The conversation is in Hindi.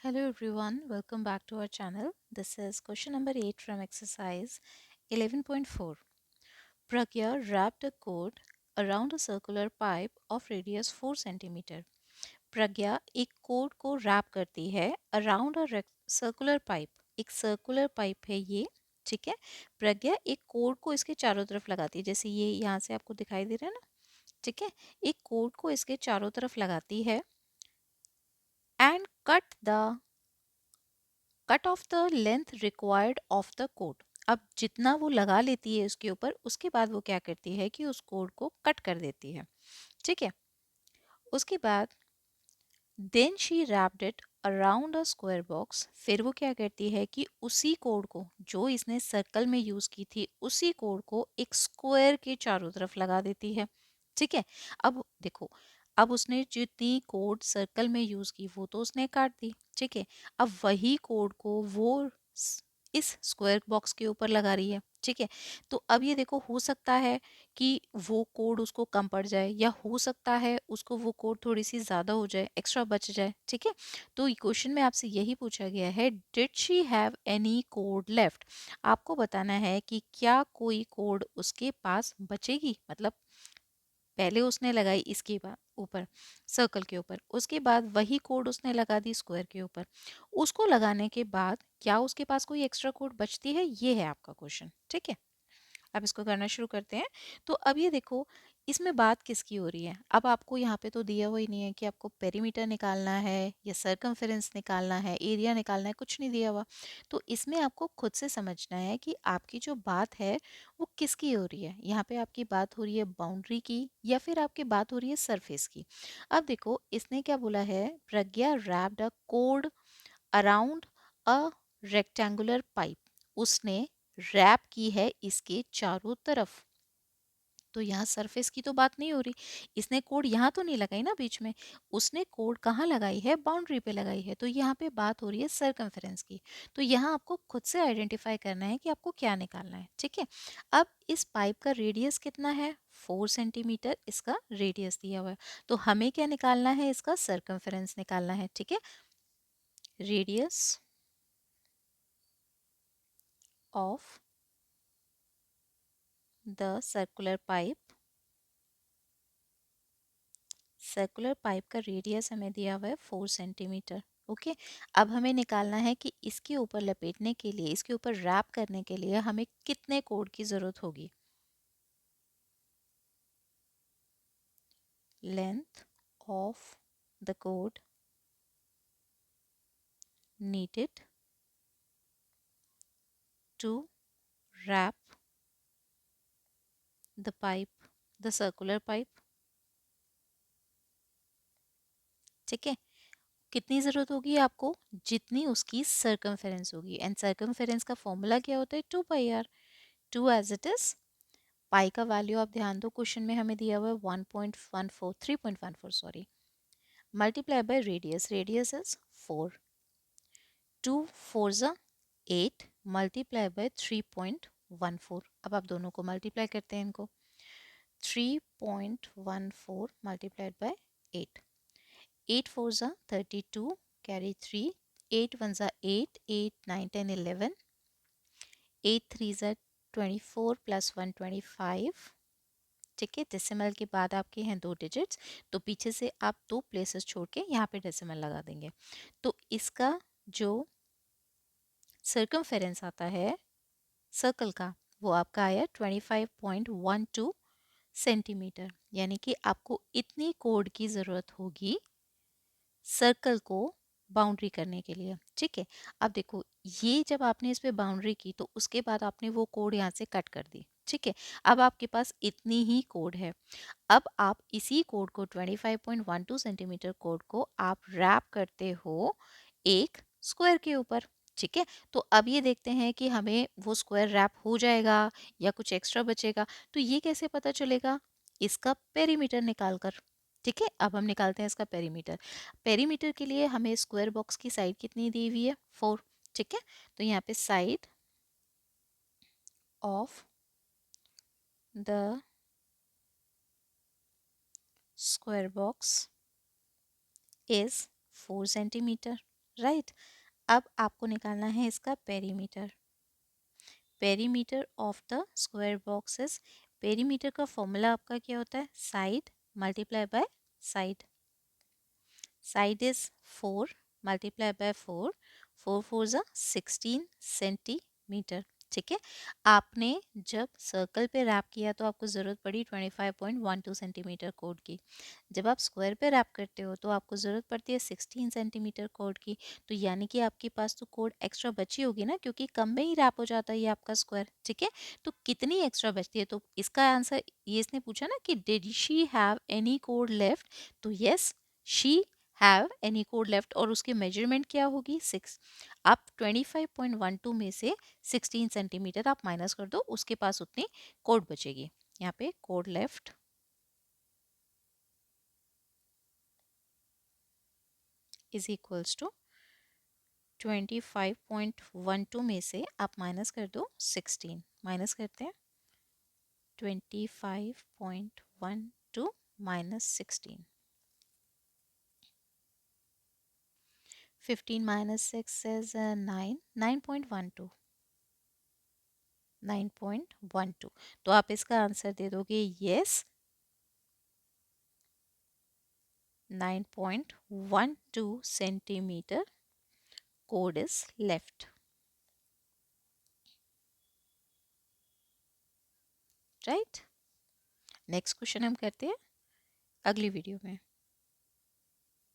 Hello everyone, welcome back to our channel. This is question number 8 from exercise 11.4. Pragya wrapped a cord around a circular pipe of radius 4 centimeter. प्रज्ञा एक कोड को रैप करती है अराउंड अ सर्कुलर पाइप। एक सर्कुलर पाइप है ये, ठीक है। प्रज्ञा एक कोड को इसके चारों तरफ लगाती है, जैसे ये यहाँ से आपको दिखाई दे रहा है ना, ठीक है। एक कोड को इसके चारों तरफ लगाती है and cut off the length required of the code. अब जितना वो लगा लेती है उसके ऊपर, उसके बाद वो क्या करती है कि उस कोड को कट कर देती है, ठीक है। उसके बाद then she wrapped it around a square box. फिर वो क्या करती है कि उसी कोड को जो इसने सर्कल में यूज की थी, उसी कोड को एक स्क्वायर के चारों तरफ लगा देती है, ठीक है। अब देखो, अब उसने जितनी कोड सर्कल में यूज की वो तो उसने काट दी, ठीक है। अब वही कोड को वो इस स्क्वायर बॉक्स के ऊपर लगा रही है, ठीक है। तो अब ये देखो, हो सकता है कि वो कोड उसको कम पड़ जाए, या हो सकता है उसको वो कोड थोड़ी सी ज़्यादा हो जाए, एक्स्ट्रा बच जाए, ठीक है। तो क्वेश्चन में आपसे यही पूछा गया है, did she have any cord left. आपको बताना है कि क्या कोई कोड उसके पास बचेगी, मतलब पहले उसने लगाई इसके बाद ऊपर सर्कल के ऊपर, उसके बाद वही कोड उसने लगा दी स्क्वायर के ऊपर। उसको लगाने के बाद क्या उसके पास कोई एक्स्ट्रा कोड बचती है, ये है आपका क्वेश्चन, ठीक है। अब इसको करना शुरू करते हैं। तो अब ये देखो, इसमें बात किसकी हो रही है। अब आपको यहाँ पे तो दिया हुआ ही नहीं है कि आपको पेरीमीटर निकालना है या सरकमफेरेंस निकालना है, एरिया निकालना है, कुछ नहीं दिया हुआ। तो इसमें आपको खुद से समझना है कि आपकी जो बात है वो किसकी हो रही है। यहाँ पे आपकी बात हो रही है बाउंड्री की, या फिर आपकी बात हो रही है सरफेस की। अब देखो, इसने क्या बोला है, Pragya wrapped a cord around a rectangular pipe. उसने रैप की है इसके चारों तरफ। तो यहाँ सरफेस की तो बात नहीं हो रही, इसने कोड यहाँ तो नहीं लगाई ना बीच में, उसने कोड कहाँ लगाई है, बाउंड्री पे लगाई है। तो यहाँ पे बात हो रही है सरकमफेरेंस की। तो यहाँ आपको खुद से आइडेंटिफाई करना है कि आपको क्या निकालना है, ठीक है। अब इस पाइप का रेडियस कितना है, 4 सेंटीमीटर इसका रेडियस दिया हुआ है। तो हमें क्या निकालना है, इसका सरकमफेरेंस निकालना है, ठीक है। Radius of the circular pipe का रेडियस हमें दिया हुआ है 4 सेंटीमीटर। ओके। अब हमें निकालना है कि इसके ऊपर लपेटने के लिए, इसके ऊपर रैप करने के लिए हमें कितने कोड की जरूरत होगी। Length of the code needed to wrap the pipe, the circular pipe, ठीक है। कितनी ज़रूरत होगी आपको, जितनी उसकी सरकमफेरेंस होगी। एंड सरकमफेरेंस का फॉर्मूला क्या होता है, 2 pi r. Two as it is, pi का वैल्यू आप ध्यान दो, क्वेश्चन में हमें दिया हुआ है 1.14, 3.14 sorry, multiply by radius, radius is 4, 2 4 ज़ा 8 मल्टीप्लाई बाय 3.14। अब आप दोनों को मल्टीप्लाई करते हैं इनको, 3.14 मल्टीप्लाइड बाय 8, 8 4 ज़ा 32, कैरी 3, 8 1 ज़ा 8, 8 9 10 11, 8 3 ज़ा 24 प्लस 1 25, ठीक है। डेसिमल के बाद आपके हैं 2 डिजिट्स, तो पीछे से आप 2 प्लेसेस छोड़ के यहाँ पे डेसिमल लगा देंगे। तो इसका जो सर्कमफेरेंस आता है सर्कल का, वो आपका आया 25.12 सेंटीमीटर। यानी कि आपको इतनी कोड की ज़रूरत होगी सर्कल को बाउंड्री करने के लिए, ठीक है। अब देखो, ये जब आपने इस पे बाउंड्री की तो उसके बाद आपने वो कोड यहाँ से कट कर दी, ठीक है। अब आपके पास इतनी ही कोड है। अब आप इसी कोड को 25.12 सेंटीमीटर कोड को आप रैप करते हो एक स्क्वायर के ऊपर, ठीक है। तो अब ये देखते हैं कि हमें वो स्क्वायर रैप हो जाएगा या कुछ एक्स्ट्रा बचेगा। तो ये कैसे पता चलेगा, इसका पेरीमीटर निकाल कर, ठीक है। अब हम निकालते हैं इसका पेरीमीटर। पेरीमीटर के लिए हमें स्क्वायर बॉक्स की साइड कितनी दी हुई है, 4, ठीक है। तो यहाँ पे side of the square box is 4 centimetre. Right. अब आपको निकालना है इसका perimeter. Perimeter of the square boxes, perimeter का फॉर्मूला आपका क्या होता है, side multiply by side. Side is 4 multiply by 4, 4 4 जा 16 सेंटीमीटर। ठीक है, आपने जब सर्कल पे रैप किया तो आपको ज़रूरत पड़ी 25.12 सेंटीमीटर कोड की। जब आप स्क्वायर पे रैप करते हो तो आपको ज़रूरत पड़ती है 16 सेंटीमीटर कोड की। तो यानी कि आपके पास तो कोड एक्स्ट्रा बची होगी ना, क्योंकि कम में ही रैप हो जाता है ये आपका स्क्वायर। ठीक है, तो कितनी एक्स्ट्रा बचती है, तो इसका आंसर, ये इसने पूछा ना कि did she have any cord left, तो yes she have any cord left, और उसकी मेजरमेंट क्या होगी 6। आप 25.12 में से 16 सेंटीमीटर आप माइनस कर दो, उसके पास उतनी कोड बचेगी। यहाँ पे cord left is equals to 25.12 में से आप माइनस कर दो 16, माइनस करते हैं 25.12 माइनस 16, 15 minus 6 is 9, 9.12, 9.12। तो आप इसका आंसर दे दोगे yes 9.12 centimetre code is left. Right, next question हम करते हैं अगली वीडियो में।